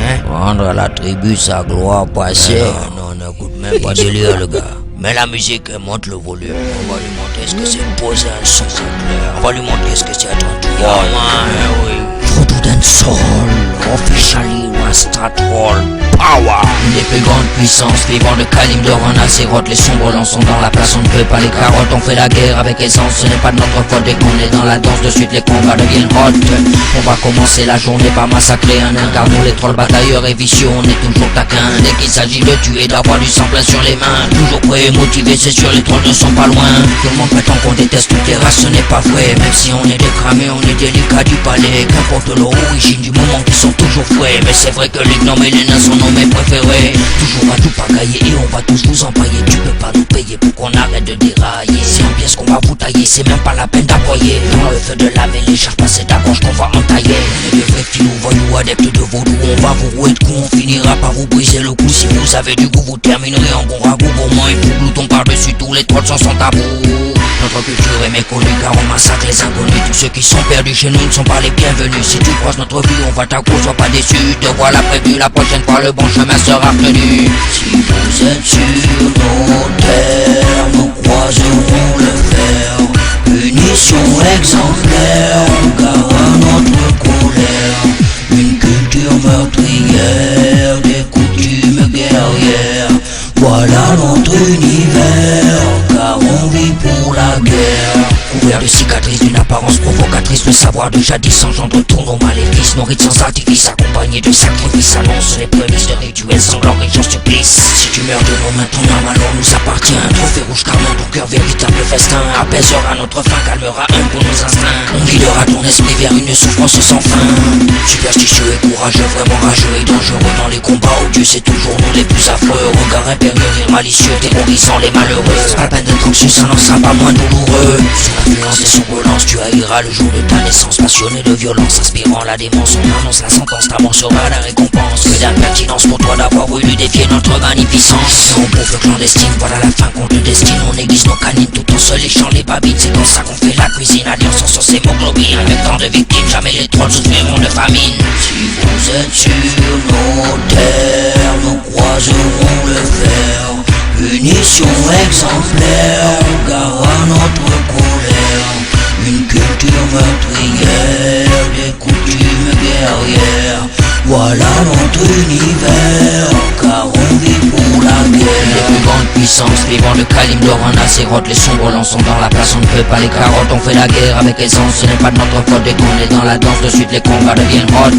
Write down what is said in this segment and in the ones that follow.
hein. Rendre à la tribu sa gloire passée. Non, n'écoute même pas délire, le gars. Mais la musique, monte le volume. On va lui montrer ce que c'est poser un son clair. On va lui montrer ce que c'est attendre. Voodoo Dancehall, officially Rasta Troll Power. Une des plus grandes puissances vivant de Kalim de Ron Azeroth. Les sombres lançons dans la place, on ne peut pas les carottes. On fait la guerre avec aisance, ce n'est pas de notre faute. Dès qu'on est dans la danse, de suite les combats deviennent hot. On va commencer la journée par massacrer un nain, car nous les trolls batailleurs et vicieux, on est toujours taquins. Dès qu'il s'agit de tuer, d'avoir du sang plein sur les mains. Toujours prêt et motivé, c'est sûr, les trolls ne sont pas loin. Tout le monde prétend qu'on déteste toutes les races, ce n'est pas vrai. Même si on est décramé, on est délicat du palais. Qu'importe l'origine du moment, qui sont toujours frais. Mais c'est vrai que les gnomes et les nains sont nos mets préférés. Toujours à tout pagailler et on va tous vous empailler. Tu peux pas nous payer pour qu'on arrête de dérailler. C'est en pièces qu'on va vous tailler, c'est même pas la peine d'appoyer. Dans le feu de la mêlée, cherche pas cette gorge qu'on va entailler. On est de vrais filous, voyous, adeptes de vaudou. On va vous rouer de coups, on finira par vous briser le cou. Si vous avez du goût, vous terminerez en bon ragoût. Gourmand et pour glouton par-dessus tous les trolls sont sans tabou. Notre culture est méconnue car on massacre les inconnus. Tous ceux qui sont perdus chez nous ne sont pas les bienvenus. Si tu croises notre vue, on va t'accrocher, sois pas déçu. Te voilà prévenu, la prochaine fois le bon chemin sera retenu. Si vous êtes sur nos terres, nous croiserons le fer. Punition exemplaire, car à notre colère. Une culture meurtrière, des coutumes guerrières. Voilà notre univers, car on vit pour la guerre. Couvert de cicatrices, d'une apparence provocatrice, le savoir de jadis engendre tous nos maléfices. Nos rites sans artifice, accompagnés de sacrifices, annoncent les prémices de rituels sanglants riches en supplice. Si tu meurs de nos mains, ton âme alors nous appartient. Trophée rouge carmin, ton cœur véritable festin. Apaisera notre faim, calmera un pour nos instincts. On guidera ton esprit vers une souffrance sans fin. Superstitieux et courageux, vraiment rageux et dangereux dans les combats odieux, c'est toujours nous les plus affreux. Regard impérieux, rire malicieux, terrorisant les malheureux. Pas la peine d'être anxieux, ça n'en sera pas moins douloureux. Sous l'influence des somnolences, tu haïras le jour de ta naissance. Passionné de violence, inspirant la démence, on annonce la sentence, ta mort sera la récompense. Que d'impertinence pour toi d'avoir voulu défier notre magnificence. Nos pauvres clandestines, voilà la fin qu'on te destine. On aiguise nos canines tout en se léchant les babines. C'est comme ça qu'on fait la cuisine, alliance en sauce hémoglobine. Avec tant de victimes, jamais les trolls souffriront de famine. Si vous êtes sur nos terres, nous croiserons le fer. Punition exemplaire, car à notre colère. Une culture meurtrière, des coutumes guerrières. Voilà notre univers, car on vit pour la guerre. Les plus grandes puissances vivant de Kalim de Ron Azeroth. Les sombres lançons dans la place, on ne peut pas les carottes. On fait la guerre avec aisance, ce n'est pas de notre faute. Dès qu'on est dans la danse, de suite les combats deviennent hot.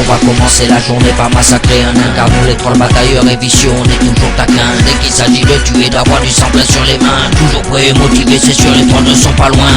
On va commencer la journée par massacrer un nain, car nous les trolls batailleurs et vicieux, on est toujours taquins. Dès qu'il s'agit de tuer, d'avoir du sang plein sur les mains. Toujours prêt et motivé, c'est sûr, les trolls ne sont pas loin.